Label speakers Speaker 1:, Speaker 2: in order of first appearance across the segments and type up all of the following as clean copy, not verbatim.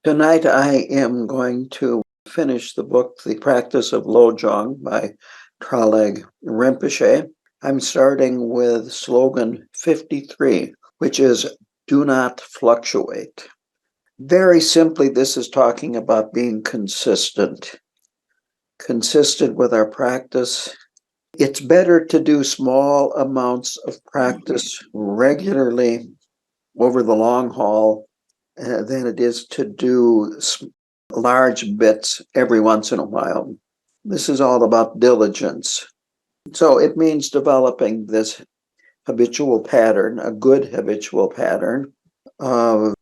Speaker 1: Tonight I am going to finish the book, The Practice of Lojong by Traleg Rinpoche. I'm starting with slogan 53, which is, do not fluctuate. Very simply, this is talking about being consistent with our practice. It's better to do small amounts of practice regularly over the long haul than it is to do large bits every once in a while. This is all about diligence. So it means developing this habitual pattern, a good habitual pattern of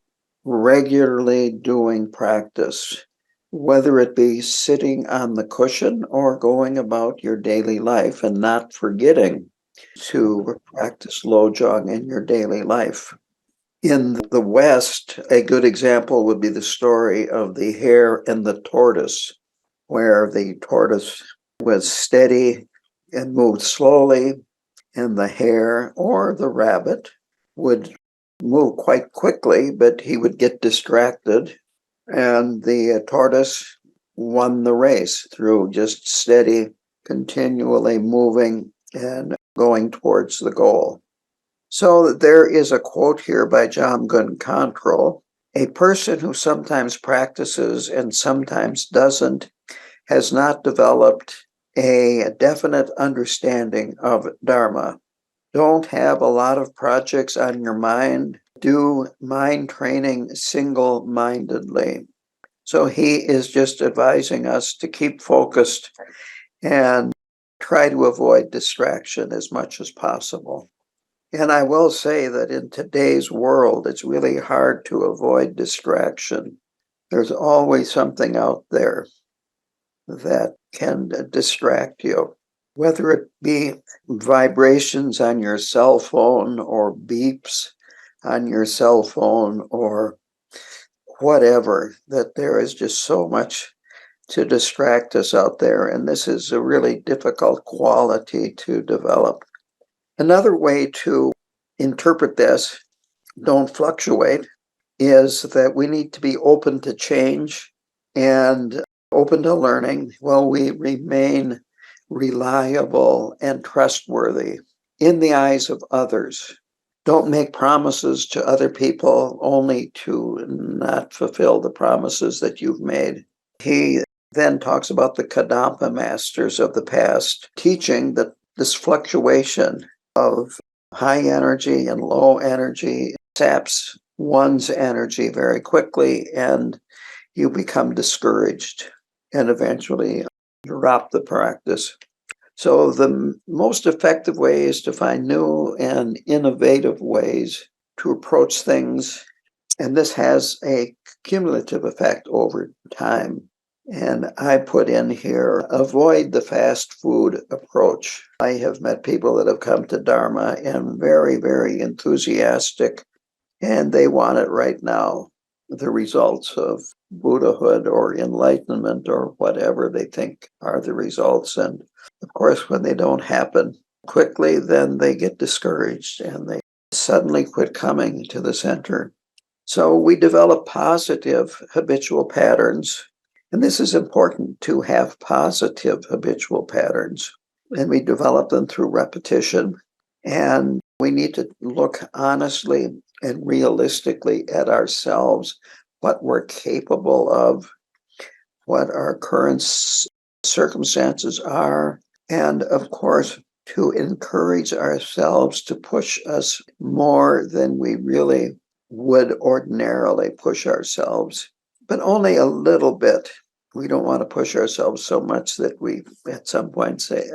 Speaker 1: regularly doing practice, whether it be sitting on the cushion or going about your daily life and not forgetting to practice Lojong in your daily life. In the West, a good example would be the story of the hare and the tortoise, where the tortoise was steady and moved slowly, and the hare or the rabbit would move quite quickly, but he would get distracted, and the tortoise won the race through just steady, continually moving and going towards the goal. So there is a quote here by Kyabgon Rinpoche: a person who sometimes practices and sometimes doesn't has not developed a definite understanding of Dharma. Don't have a lot of projects on your mind. Do mind training single-mindedly. So he is just advising us to keep focused and try to avoid distraction as much as possible. And I will say that in today's world, it's really hard to avoid distraction. There's always something out there that can distract you, whether it be vibrations on your cell phone or beeps on your cell phone or whatever, that there is just so much to distract us out there. And this is a really difficult quality to develop. Another way to interpret this, don't fluctuate, is that we need to be open to change and open to learning while we remain reliable and trustworthy in the eyes of others. Don't make promises to other people only to not fulfill the promises that you've made. He then talks about the Kadampa masters of the past, teaching that this fluctuation of high energy and low energy saps one's energy very quickly, and you become discouraged and eventually drop the practice. So the most effective way is to find new and innovative ways to approach things, and this has a cumulative effect over time. And I put in here, avoid the fast food approach. I have met people that have come to Dharma and very, very enthusiastic, and they want it right now. The results of Buddhahood or enlightenment or whatever they think are the results. And of course, when they don't happen quickly, then they get discouraged and they suddenly quit coming to the center. So we develop positive habitual patterns. And this is important, to have positive habitual patterns. And we develop them through repetition. And we need to look honestly and realistically at ourselves, what we're capable of, what our current circumstances are, and of course, to encourage ourselves to push us more than we really would ordinarily push ourselves, but only a little bit. We don't want to push ourselves so much that we at some point say,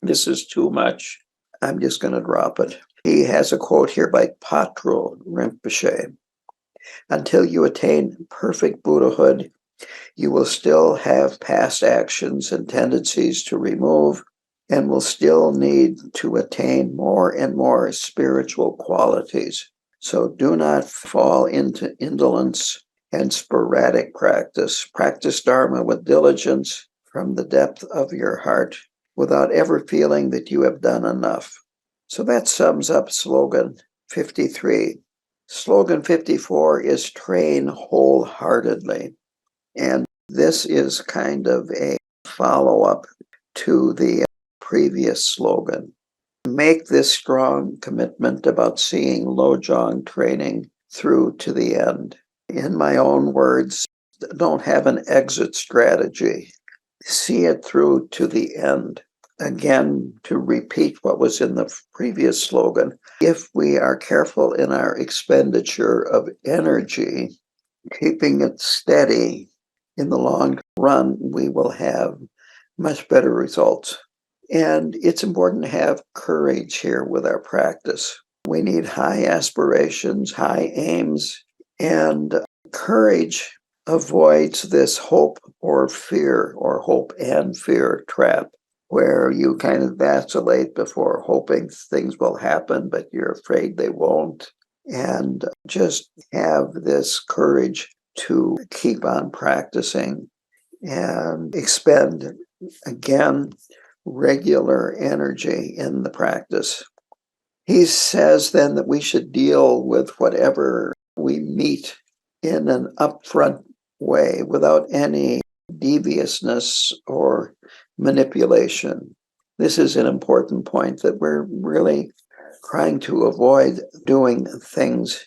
Speaker 1: this is too much. I'm just going to drop it. He has a quote here by Traleg Rinpoche: until you attain perfect Buddhahood, you will still have past actions and tendencies to remove, and will still need to attain more and more spiritual qualities. So do not fall into indolence and sporadic practice. Practice Dharma with diligence from the depth of your heart, without ever feeling that you have done enough. So that sums up slogan 53. Slogan 54 is train wholeheartedly. And this is kind of a follow-up to the previous slogan. Make this strong commitment about seeing Lojong training through to the end. In my own words, don't have an exit strategy. See it through to the end. Again, to repeat what was in the previous slogan, if we are careful in our expenditure of energy, keeping it steady, in the long run, we will have much better results. And it's important to have courage here with our practice. We need high aspirations, high aims, and courage avoids this hope or fear or hope and fear trap, where you kind of vacillate before hoping things will happen, but you're afraid they won't. And just have this courage to keep on practicing and expend, again, regular energy in the practice. He says then that we should deal with whatever we meet in an upfront way without any deviousness or manipulation. This is an important point, that we're really trying to avoid doing things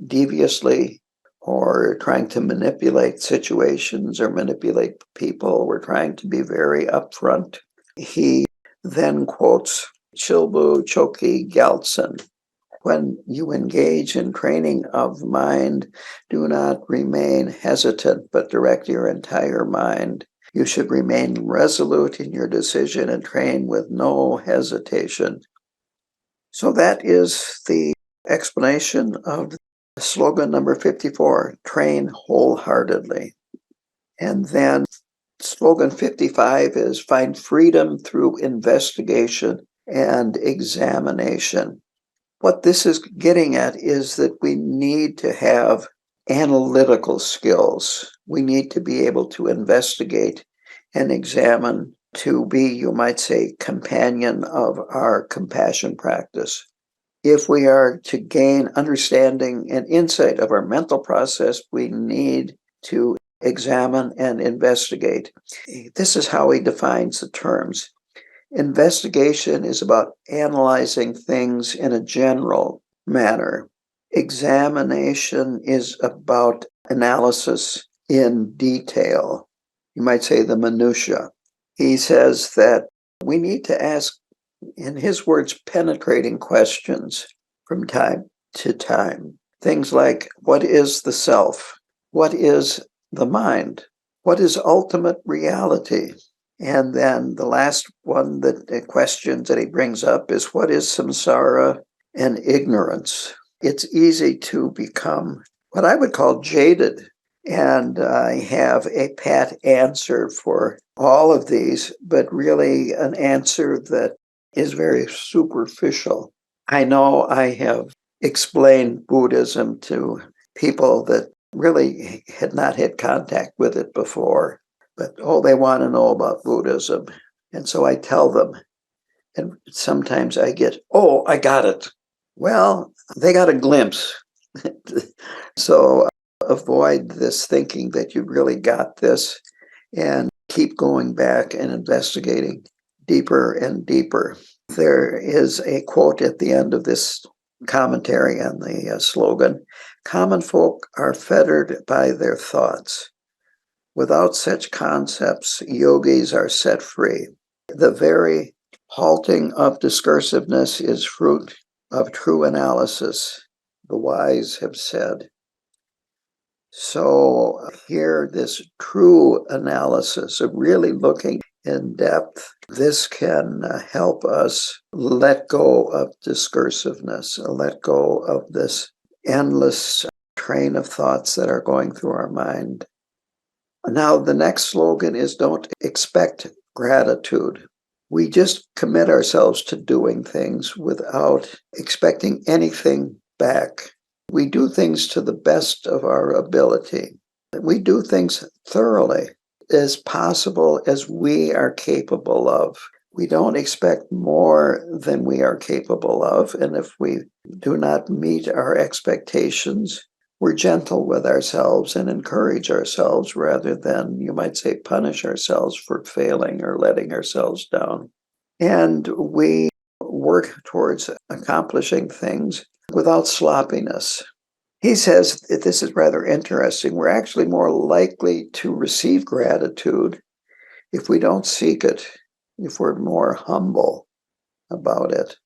Speaker 1: deviously or trying to manipulate situations or manipulate people. We're trying to be very upfront. He then quotes Chilbu Choki Gyaltsen. When you engage in training of mind, do not remain hesitant, but direct your entire mind. You should remain resolute in your decision and train with no hesitation. So that is the explanation of slogan number 54, train wholeheartedly. And then slogan 55 is find freedom through investigation and examination. What this is getting at is that we need to have analytical skills. We need to be able to investigate and examine, to be, you might say, companion of our compassion practice. If we are to gain understanding and insight of our mental process, we need to examine and investigate. This is how he defines the terms. Investigation is about analyzing things in a general manner. Examination is about analysis in detail. You might say the minutiae. He says that we need to ask, in his words, penetrating questions from time to time. Things like, what is the self? What is the mind? What is ultimate reality? And then the last one, the questions that he brings up is, what is samsara and ignorance? It's easy to become what I would call jaded. And I have a pat answer for all of these, but really an answer that is very superficial. I know I have explained Buddhism to people that really had not had contact with it before, but they want to know about Buddhism. And so I tell them, and sometimes I get, I got it. Well, they got a glimpse. So avoid this thinking that you really got this, and keep going back and investigating deeper and deeper. There is a quote at the end of this commentary on the slogan: common folk are fettered by their thoughts. Without such concepts, yogis are set free. The very halting of discursiveness is fruit of true analysis, the wise have said. So here, this true analysis of really looking in depth, this can help us let go of discursiveness, let go of this endless train of thoughts that are going through our mind. Now, the next slogan is don't expect gratitude. We just commit ourselves to doing things without expecting anything back. We do things to the best of our ability. We do things thoroughly, as possible as we are capable of. We don't expect more than we are capable of, and if we do not meet our expectations, we're gentle with ourselves and encourage ourselves rather than, you might say, punish ourselves for failing or letting ourselves down. And we work towards accomplishing things without sloppiness. He says that this is rather interesting. We're actually more likely to receive gratitude if we don't seek it, if we're more humble about it.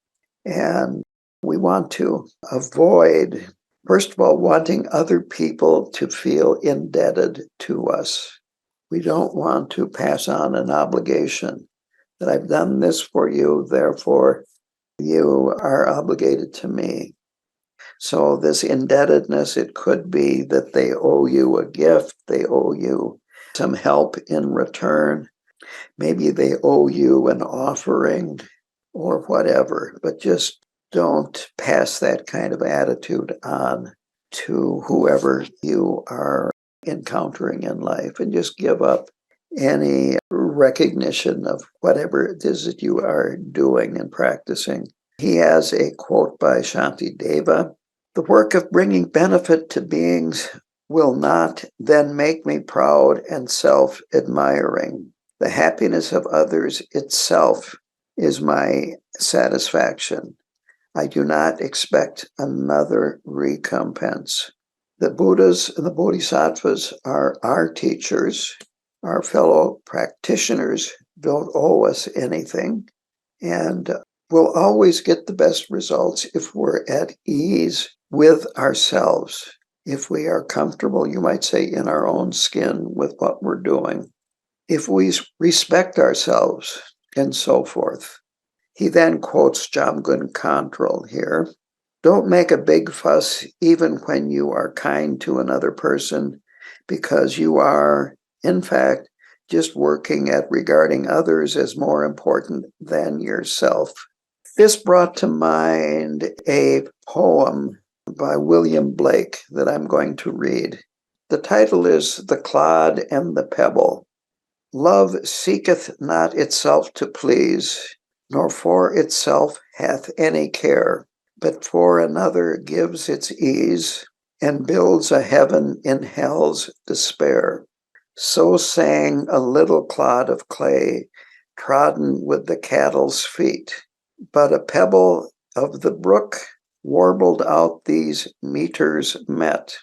Speaker 1: And we want to avoid, first of all, wanting other people to feel indebted to us. We don't want to pass on an obligation that I've done this for you, therefore you are obligated to me. So this indebtedness, it could be that they owe you a gift, they owe you some help in return. Maybe they owe you an offering or whatever, but just don't pass that kind of attitude on to whoever you are encountering in life, and just give up any recognition of whatever it is that you are doing and practicing. He has a quote by Shantideva: "The work of bringing benefit to beings will not then make me proud and self-admiring. The happiness of others itself is my satisfaction. I do not expect another recompense." The Buddhas and the Bodhisattvas are our teachers. Our fellow practitioners don't owe us anything, and we'll always get the best results if we're at ease with ourselves, if we are comfortable, you might say, in our own skin with what we're doing, if we respect ourselves, and so forth. He then quotes Kyabgon Rinpoche here: "Don't make a big fuss even when you are kind to another person, because you are, in fact, just working at regarding others as more important than yourself." This brought to mind a poem by William Blake that I'm going to read. The title is "The Clod and the Pebble." "Love seeketh not itself to please, nor for itself hath any care, but for another gives its ease, and builds a heaven in hell's despair. So sang a little clod of clay, trodden with the cattle's feet, but a pebble of the brook warbled out these meters met.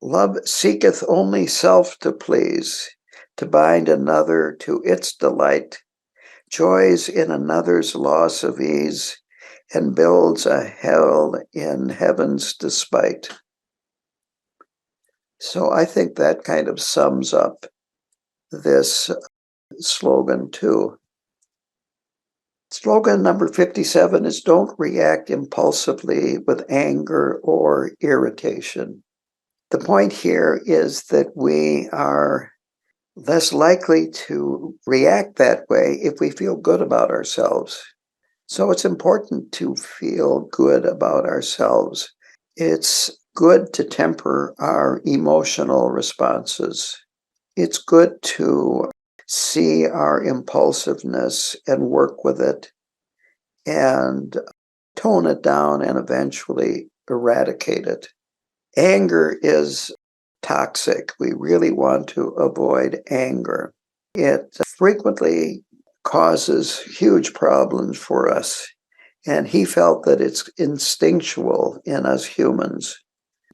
Speaker 1: Love seeketh only self to please, to bind another to its delight, joys in another's loss of ease, and builds a hell in heaven's despite." So I think that kind of sums up this slogan too. Slogan number 57 is "Don't react impulsively with anger or irritation." The point here is that we are less likely to react that way if we feel good about ourselves. So it's important to feel good about ourselves. It's good to temper our emotional responses. It's good to see our impulsiveness and work with it and tone it down and eventually eradicate it. Anger is toxic. We really want to avoid anger. It frequently causes huge problems for us, and he felt that it's instinctual in us humans.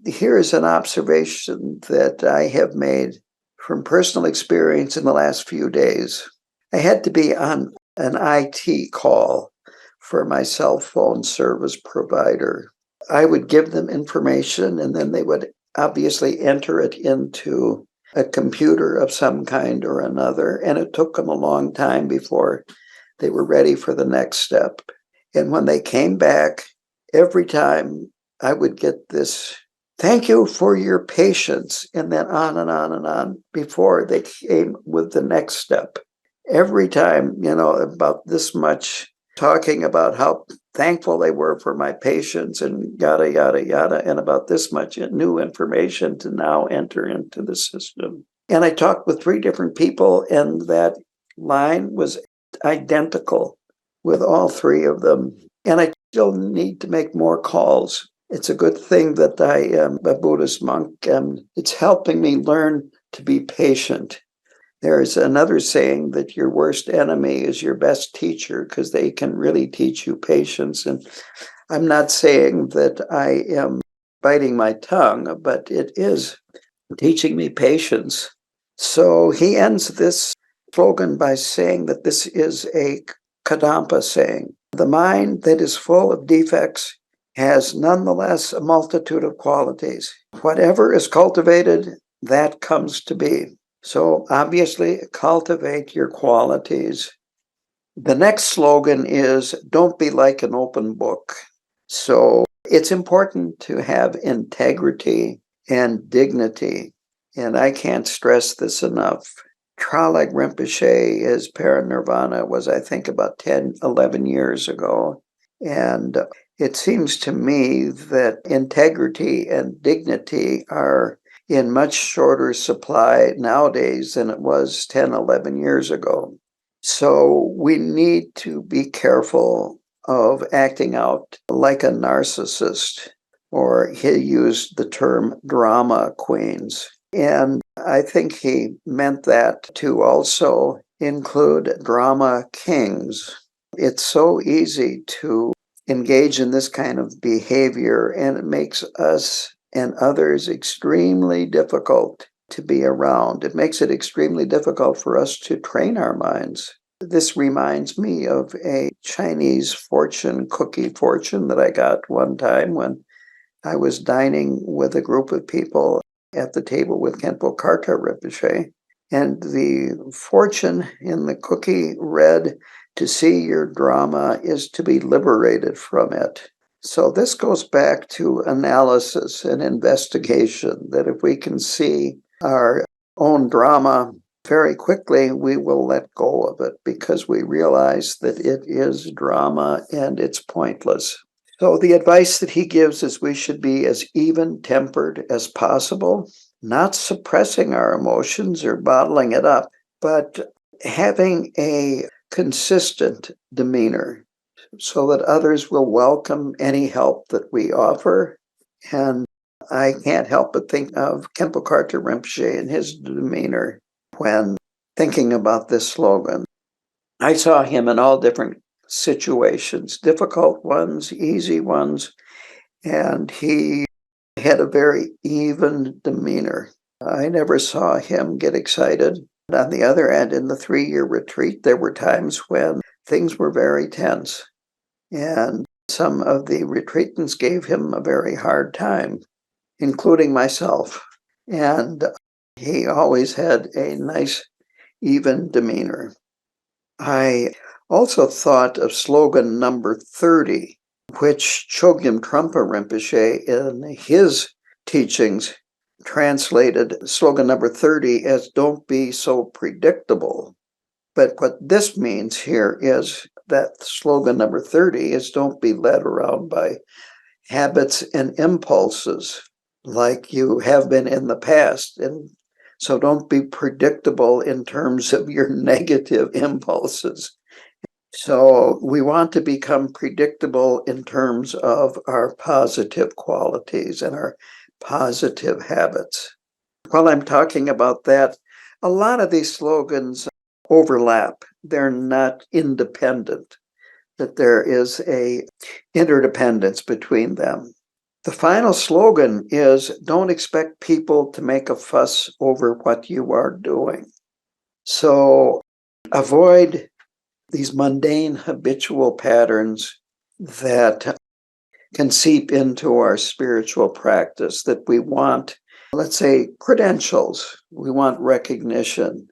Speaker 1: Here is an observation that I have made from personal experience in the last few days. I had to be on an IT call for my cell phone service provider. I would give them information, and then they would obviously enter it into a computer of some kind or another, and it took them a long time before they were ready for the next step. And when they came back, every time I would get this, "Thank you for your patience," and then on and on and on before they came with the next step. Every time, about this much, talking about how thankful they were for my patience and yada, yada, yada, and about this much new information to now enter into the system. And I talked with 3 different people, and that line was identical with all three of them. And I still need to make more calls. It's a good thing that I am a Buddhist monk, and it's helping me learn to be patient. There's another saying that your worst enemy is your best teacher, because they can really teach you patience. And I'm not saying that I am biting my tongue, but it is teaching me patience. So he ends this slogan by saying that this is a Kadampa saying. The mind that is full of defects has nonetheless a multitude of qualities. Whatever is cultivated, that comes to be. So obviously, cultivate your qualities. The next slogan is, don't be like an open book. So it's important to have integrity and dignity. And I can't stress this enough. Traleg Rinpoche, his paranirvana was, I think, about 10, 11 years ago. And it seems to me that integrity and dignity are in much shorter supply nowadays than it was 10, 11 years ago. So we need to be careful of acting out like a narcissist, or he used the term drama queens. And I think he meant that to also include drama kings. It's so easy to engage in this kind of behavior, and it makes us and others extremely difficult to be around. It makes it extremely difficult for us to train our minds. This reminds me of a Chinese cookie fortune that I got one time when I was dining with a group of people at the table with Khenpo Karta Rinpoche. And the fortune in the cookie read, to see your drama is to be liberated from it. So this goes back to analysis and investigation, that if we can see our own drama very quickly, we will let go of it because we realize that it is drama and it's pointless. So the advice that he gives is we should be as even-tempered as possible, not suppressing our emotions or bottling it up, but having a consistent demeanor so that others will welcome any help that we offer. And I can't help but think of Khenpo Karta Rinpoche and his demeanor when thinking about this slogan. I saw him in all different situations, difficult ones, easy ones, and he had a very even demeanor. I never saw him get excited. On the other end, in the 3-year retreat, there were times when things were very tense, and some of the retreatants gave him a very hard time, including myself. And he always had a nice, even demeanor. I also thought of slogan number 30, which Chogyam Trungpa Rinpoche in his teachings translated slogan number 30 as don't be so predictable. But what this means here is that slogan number 30 is don't be led around by habits and impulses like you have been in the past. And so don't be predictable in terms of your negative impulses. So we want to become predictable in terms of our positive qualities and our positive habits. While I'm talking about that, a lot of these slogans overlap. They're not independent, that there is a interdependence between them. The final slogan is, don't expect people to make a fuss over what you are doing. So avoid these mundane habitual patterns that can seep into our spiritual practice, that we want, let's say, credentials. We want recognition.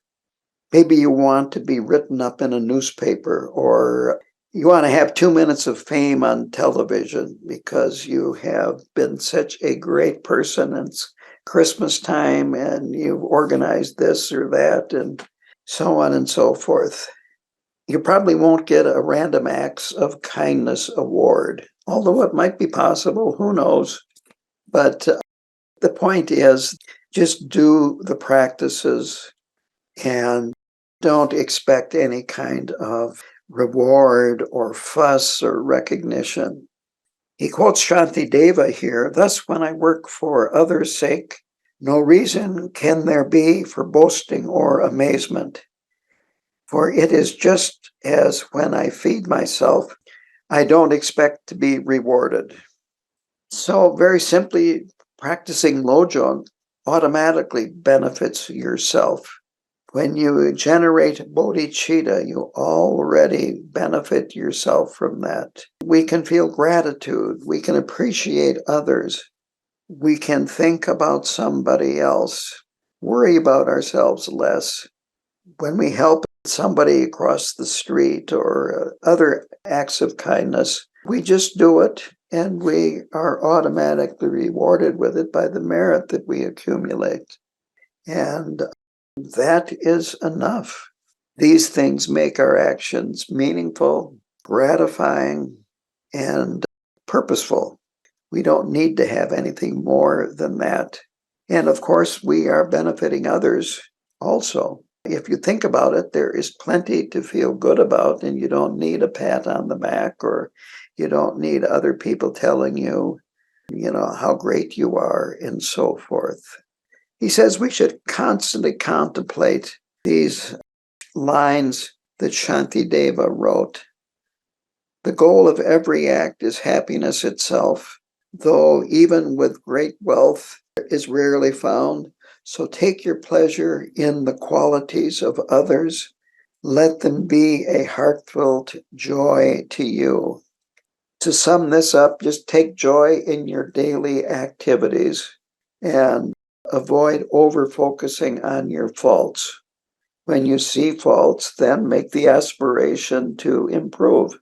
Speaker 1: Maybe you want to be written up in a newspaper, or you want to have 2 minutes of fame on television because you have been such a great person and it's Christmas time and you've organized this or that and so on and so forth. You probably won't get a Random Acts of Kindness award, although it might be possible, who knows. But the point is, just do the practices and Don't expect any kind of reward or fuss or recognition. He quotes Shantideva here, "Thus, when I work for others' sake, no reason can there be for boasting or amazement. For it is just as when I feed myself, I don't expect to be rewarded." So very simply, practicing Lojong automatically benefits yourself. When you generate bodhicitta, you already benefit yourself from that. We can feel gratitude. We can appreciate others. We can think about somebody else, worry about ourselves less. When we help somebody across the street or other acts of kindness, we just do it and we are automatically rewarded with it by the merit that we accumulate. And that is enough. These things make our actions meaningful, gratifying, and purposeful. We don't need to have anything more than that. And of course, we are benefiting others also. If you think about it, there is plenty to feel good about, and you don't need a pat on the back, or you don't need other people telling you, how great you are, and so forth. He says we should constantly contemplate these lines that Shantideva wrote. The goal of every act is happiness itself, though even with great wealth is rarely found. So take your pleasure in the qualities of others. Let them be a heartfelt joy to you. To sum this up, just take joy in your daily activities and avoid over-focusing on your faults. When you see faults, then make the aspiration to improve.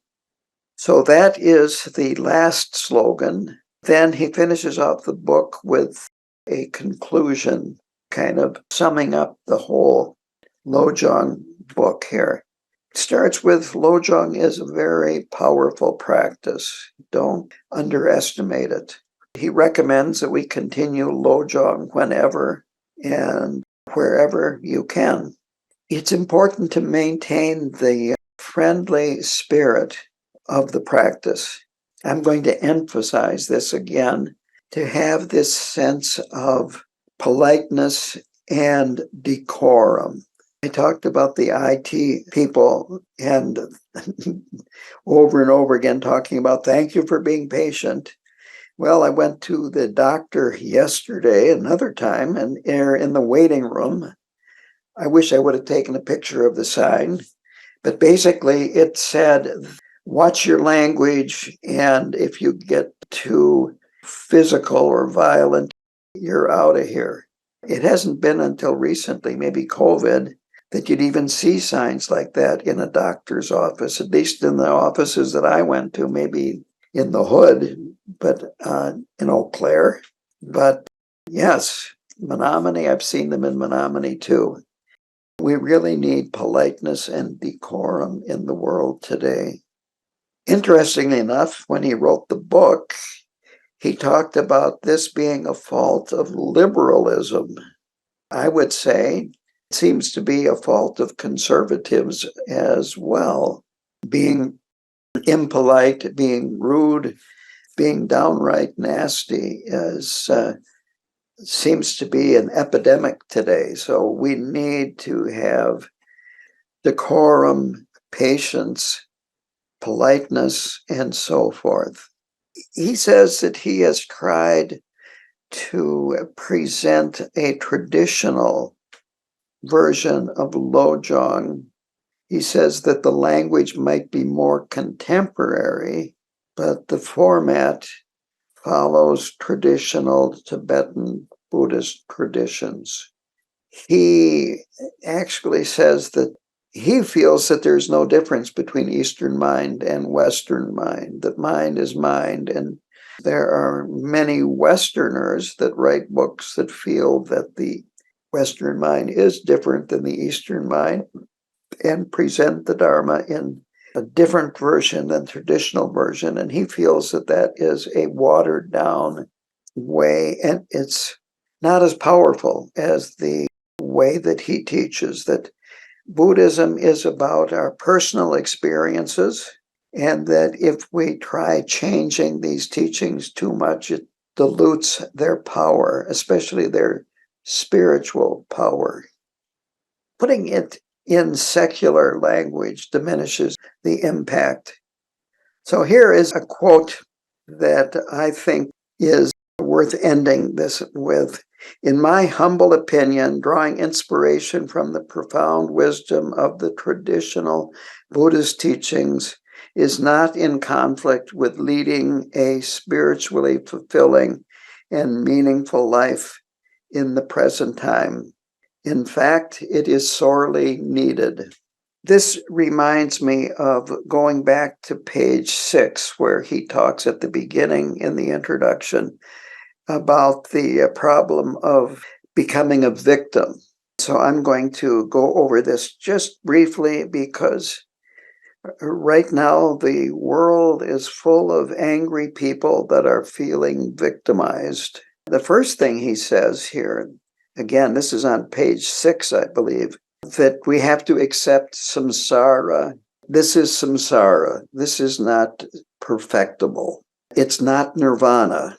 Speaker 1: So that is the last slogan. Then he finishes off the book with a conclusion, kind of summing up the whole Lojong book here. It starts with, Lojong is a very powerful practice. Don't underestimate it. He recommends that we continue Lojong whenever and wherever you can. It's important to maintain the friendly spirit of the practice. I'm going to emphasize this again, to have this sense of politeness and decorum. I talked about the IT people and over and over again talking about thank you for being patient. Well, I went to the doctor yesterday, another time, and in the waiting room. I wish I would have taken a picture of the sign, but basically it said, watch your language, and if you get too physical or violent, you're out of here. It hasn't been until recently, maybe COVID, that you'd even see signs like that in a doctor's office, at least in the offices that I went to, maybe in the hood, but in Eau Claire. But yes, Menominee, I've seen them in Menominee too. We really need politeness and decorum in the world today. Interestingly enough, when he wrote the book, he talked about this being a fault of liberalism. I would say it seems to be a fault of conservatives as well. Being impolite, being rude, being downright nasty seems to be an epidemic today. So we need to have decorum, patience, politeness, and so forth. He says that he has tried to present a traditional version of Lojong. He says that the language might be more contemporary, but the format follows traditional Tibetan Buddhist traditions. He actually says that he feels that there's no difference between Eastern mind and Western mind, that mind is mind. And there are many Westerners that write books that feel that the Western mind is different than the Eastern mind and present the Dharma in a different version than traditional version. And he feels that that is a watered down way, and it's not as powerful as the way that he teaches, that Buddhism is about our personal experiences, and that if we try changing these teachings too much, it dilutes their power, especially their spiritual power. Putting it in secular language diminishes the impact. So here is a quote that I think is worth ending this with. In my humble opinion, drawing inspiration from the profound wisdom of the traditional Buddhist teachings is not in conflict with leading a spiritually fulfilling and meaningful life in the present time. In fact, it is sorely needed. This reminds me of going back to page 6, where he talks at the beginning in the introduction about the problem of becoming a victim. So I'm going to go over this just briefly because right now the world is full of angry people that are feeling victimized. The first thing he says here, again, this is on page 6, I believe, that we have to accept samsara. This is samsara. This is not perfectible. It's not nirvana.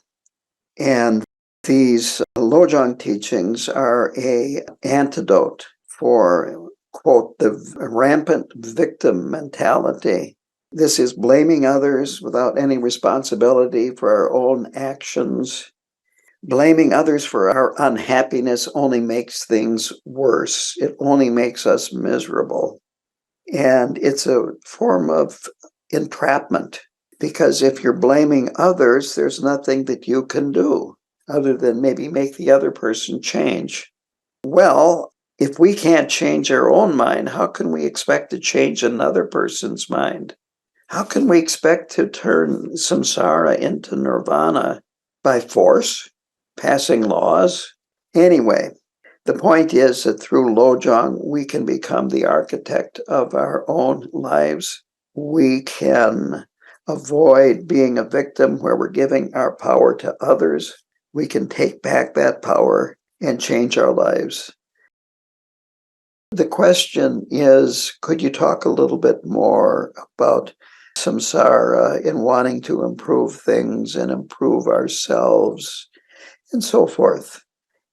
Speaker 1: And these Lojong teachings are an antidote for, quote, the rampant victim mentality. This is blaming others without any responsibility for our own actions. Blaming others for our unhappiness only makes things worse. It only makes us miserable. And it's a form of entrapment. Because if you're blaming others, there's nothing that you can do other than maybe make the other person change. Well, if we can't change our own mind, how can we expect to change another person's mind? How can we expect to turn samsara into nirvana? By force? Passing laws? Anyway, the point is that through Lojong, we can become the architect of our own lives. We can avoid being a victim where we're giving our power to others. We can take back that power and change our lives. The question is, could you talk a little bit more about samsara and wanting to improve things and improve ourselves and so forth?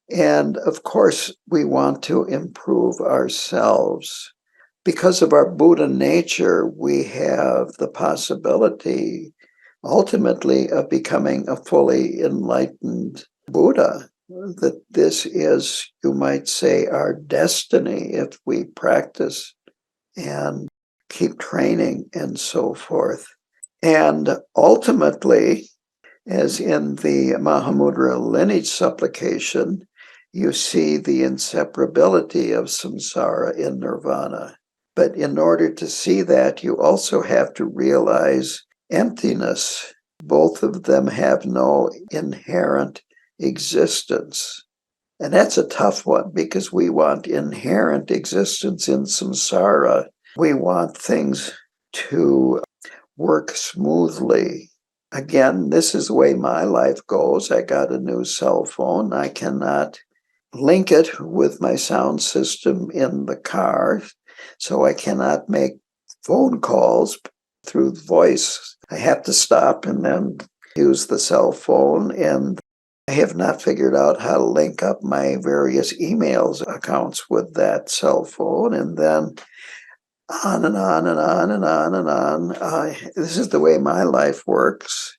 Speaker 1: And of course, we want to improve ourselves. Because of our Buddha nature, we have the possibility, ultimately, of becoming a fully enlightened Buddha. That this is, you might say, our destiny if we practice and keep training and so forth. And ultimately, as in the Mahamudra lineage supplication, you see the inseparability of samsara in nirvana. But in order to see that, you also have to realize emptiness. Both of them have no inherent existence. And that's a tough one because we want inherent existence in samsara. We want things to work smoothly. Again, this is the way my life goes. I got a new cell phone. I cannot link it with my sound system in the car, so I cannot make phone calls through voice. I have to stop and then use the cell phone, and I have not figured out how to link up my various emails accounts with that cell phone, and then on and on and on and on and on. This is the way my life works.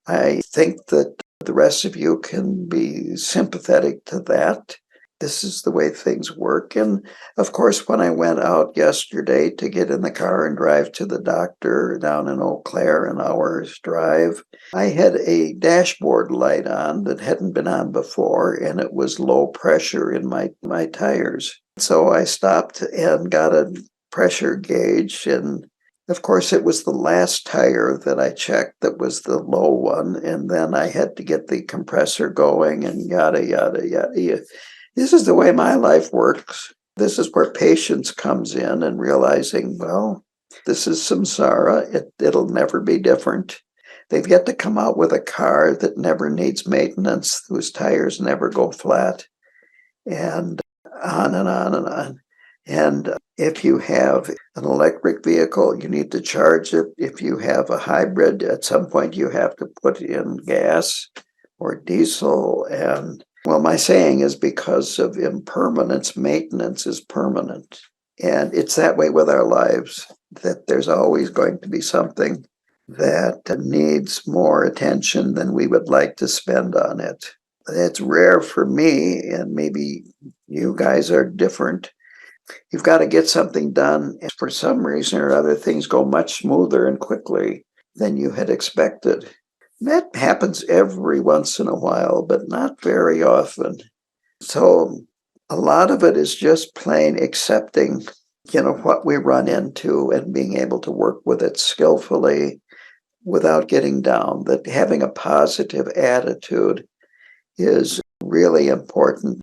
Speaker 1: I think that the rest of you can be sympathetic to that. This is the way things work. And of course, when I went out yesterday to get in the car and drive to the doctor down in Eau Claire, an hour's drive, I had a dashboard light on that hadn't been on before, and it was low pressure in my tires. So I stopped and got a pressure gauge, and of course it was the last tire that I checked that was the low one, and then I had to get the compressor going and yada yada yada. This is the way my life works. This is where patience comes in, and realizing, well, this is samsara. It'll never be different. They've yet to come out with a car that never needs maintenance, whose tires never go flat, and on and on and on. And If you have an electric vehicle, you need to charge it. If you have a hybrid, at some point you have to put in gas or diesel. And well, my saying is because of impermanence, maintenance is permanent. And it's that way with our lives, that there's always going to be something that needs more attention than we would like to spend on it. It's rare for me, and maybe you guys are different. You've got to get something done, and for some reason or other, things go much smoother and quickly than you had expected. That happens every once in a while, but not very often. So a lot of it is just plain accepting, what we run into and being able to work with it skillfully without getting down. That having a positive attitude is really important.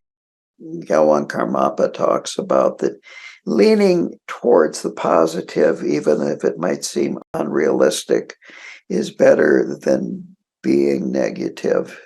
Speaker 1: Kyabgon Karmapa talks about that leaning towards the positive, even if it might seem unrealistic, is better than being negative.